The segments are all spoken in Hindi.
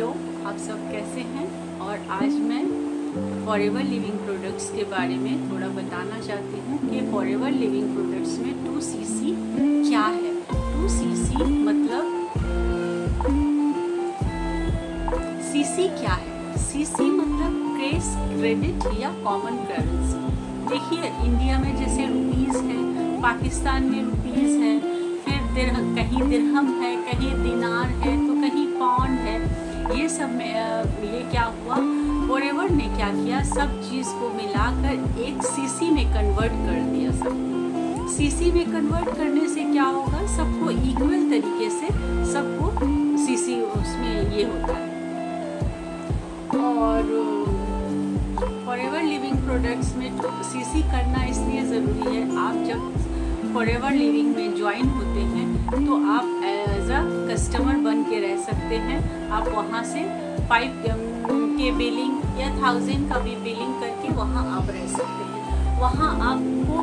हेलो, आप सब कैसे हैं। और आज मैं फॉरएवर लिविंग प्रोडक्ट्स के बारे में थोड़ा बताना चाहती हूँ कि फॉरएवर लिविंग प्रोडक्ट्स में 2cc क्या है। 2cc मतलब सीसी क्या है। सीसी मतलब क्रेस, क्रेडिट या कॉमन करेंसी। देखिए, इंडिया में जैसे रुपीज़ है, पाकिस्तान में रुपीज़ है, फिर कहीं दिरहम है, कहीं दिनार है, तो कहीं पाउंड है। ये सब में ये क्या हुआ, फॉरएवर ने क्या किया, सब चीज़ को मिलाकर एक सीसी में कन्वर्ट कर दिया। सब सीसी में कन्वर्ट करने से क्या होगा, सबको इक्वल तरीके से सबको सीसी उसमें ये होता है। और फॉरएवर लिविंग प्रोडक्ट्स में सीसी करना इसलिए ज़रूरी है, आप जब फॉरएवर लिविंग में ज्वाइन होते हैं तो आप एज अ कस्टमर बन के रह सकते हैं। आप वहाँ से 5 के बिलिंग या 1000 का भी बिलिंग करके वहाँ आप रह सकते हैं। वहाँ आपको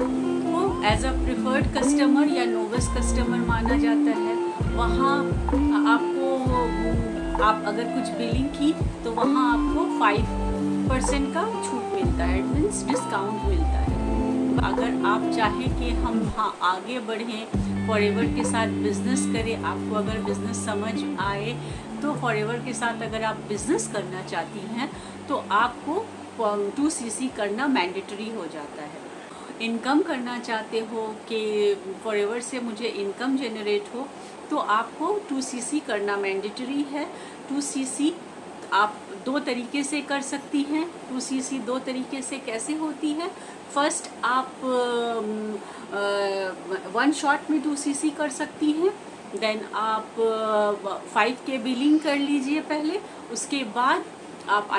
एज अ प्रिफर्ड कस्टमर या नोविस कस्टमर माना जाता है। वहाँ आपको आप अगर कुछ बिलिंग की तो वहाँ आपको 5% का छूट मिलता है, मीन्स डिस्काउंट मिलता है। अगर आप चाहें कि हम आगे बढ़ें, फॉरएवर के साथ बिज़नेस करें, आपको अगर बिज़नेस समझ आए तो फॉरएवर के साथ अगर आप बिज़नेस करना चाहती हैं तो आपको 2cc करना मैंडेटरी हो जाता है। इनकम करना चाहते हो कि फॉरएवर से मुझे इनकम जनरेट हो तो आपको 2cc करना मैंडेटरी है। 2cc आप 2 तरीके से कर सकती हैं। 2cc 2 तरीके से कैसे होती है। फर्स्ट, आप 1 शॉट में 2cc कर सकती हैं। देन आप 5 के बिलिंग कर लीजिए पहले, उसके बाद आप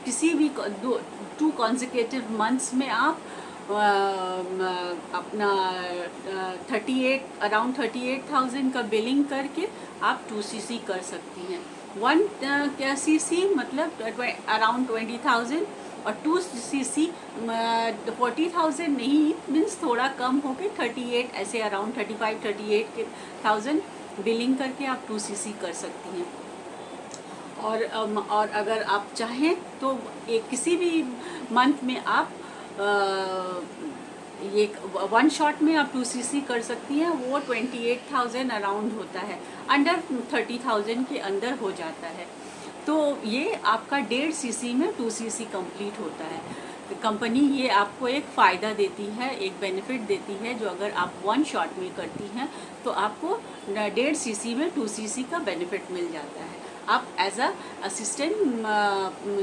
किसी भी 2 कॉन्सेक्यूटिव मंथ्स में आप अपना अराउंड 38,000 का बिलिंग करके आप 2cc कर सकती हैं। 1cc मतलब अराउंड 20,000 और 2cc 40,000 नहीं, मीन्स थोड़ा कम हो के 38, ऐसे अराउंड 35-38,000 बिलिंग करके आप 2cc कर सकती हैं। और अगर आप चाहें तो एक किसी भी मंथ में आप ये 1 शॉट में आप 2cc कर सकती हैं। वो 28,000 अराउंड होता है, अंडर 30,000 के अंदर हो जाता है। तो ये आपका 1.5cc में 2cc कंप्लीट होता है। कंपनी ये आपको एक फ़ायदा देती है, एक बेनिफिट देती है, जो अगर आप 1 शॉट में करती हैं तो आपको 1.5cc में 2cc का बेनिफिट मिल जाता है। आप एज अ असिस्टेंट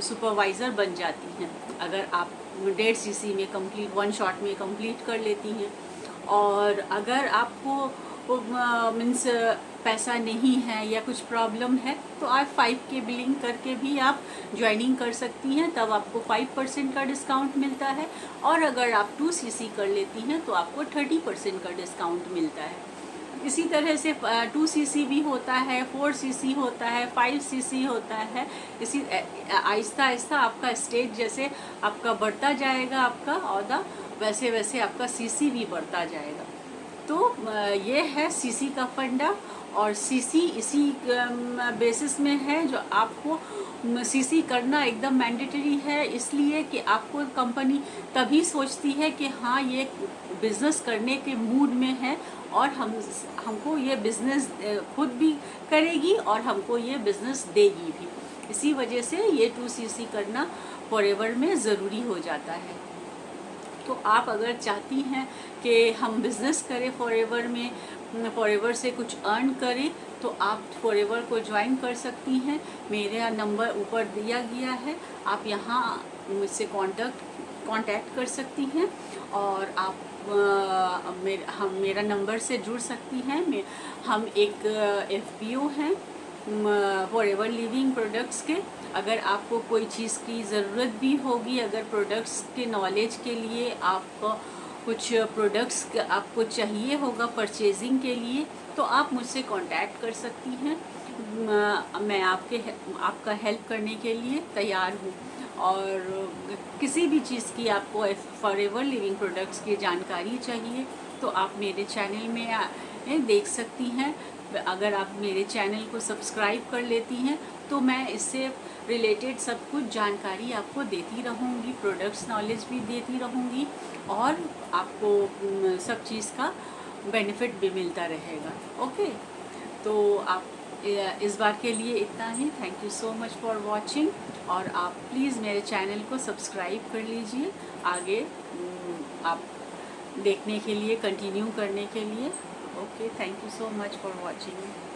सुपरवाइज़र बन जाती हैं अगर आप 1.5cc में कंप्लीट 1 शॉट में कंप्लीट कर लेती हैं। और अगर आपको मीन्स पैसा नहीं है या कुछ प्रॉब्लम है तो आप 5 के बिलिंग करके भी आप ज्वाइनिंग कर सकती हैं, तब आपको 5% का डिस्काउंट मिलता है। और अगर आप 2cc कर लेती हैं तो आपको 30% का डिस्काउंट मिलता है। इसी तरह से 2cc भी होता है, 4cc होता है, 5cc होता है। इसी आहिस्ता आहिस्ता आपका स्टेज जैसे आपका बढ़ता जाएगा, आपका औहदा वैसे वैसे आपका cc भी बढ़ता जाएगा। तो ये है cc का फंडा। और cc इसी बेसिस में है जो आपको cc करना एकदम मैंडेटरी है, इसलिए कि आपको कंपनी तभी सोचती है कि हाँ, ये बिज़नेस करने के मूड में है और हमको ये बिज़नेस खुद भी करेगी और हमको ये बिज़नेस देगी भी। इसी वजह से ये 2cc करना फॉरएवर में ज़रूरी हो जाता है। तो आप अगर चाहती हैं कि हम बिज़नेस करें फॉरएवर में, फॉरएवर से कुछ अर्न करें, तो आप फॉरएवर को ज्वाइन कर सकती हैं। मेरा नंबर ऊपर दिया गया है, आप यहाँ मुझसे कांटेक्ट कर सकती हैं और आप मेरा नंबर से जुड़ सकती हैं। हम एक FPO हैं फॉरएवर लिविंग प्रोडक्ट्स के। अगर आपको कोई चीज़ की ज़रूरत भी होगी, अगर प्रोडक्ट्स के नॉलेज के लिए आपको कुछ प्रोडक्ट्स आपको चाहिए होगा परचेजिंग के लिए, तो आप मुझसे कांटेक्ट कर सकती हैं। मैं आपका हेल्प करने के लिए तैयार हूँ। और किसी भी चीज़ की आपको फॉरएवर लिविंग प्रोडक्ट्स की जानकारी चाहिए तो आप मेरे चैनल में देख सकती हैं। अगर आप मेरे चैनल को सब्सक्राइब कर लेती हैं तो मैं इससे रिलेटेड सब कुछ जानकारी आपको देती रहूँगी, प्रोडक्ट्स नॉलेज भी देती रहूँगी और आपको सब चीज़ का बेनिफिट भी मिलता रहेगा। ओके, तो आप इस बार के लिए इतना ही। Thank you so much for watching, और आप प्लीज़ मेरे चैनल को सब्सक्राइब कर लीजिए आगे आप देखने के लिए, कंटिन्यू करने के लिए। Okay, thank you so much for watching.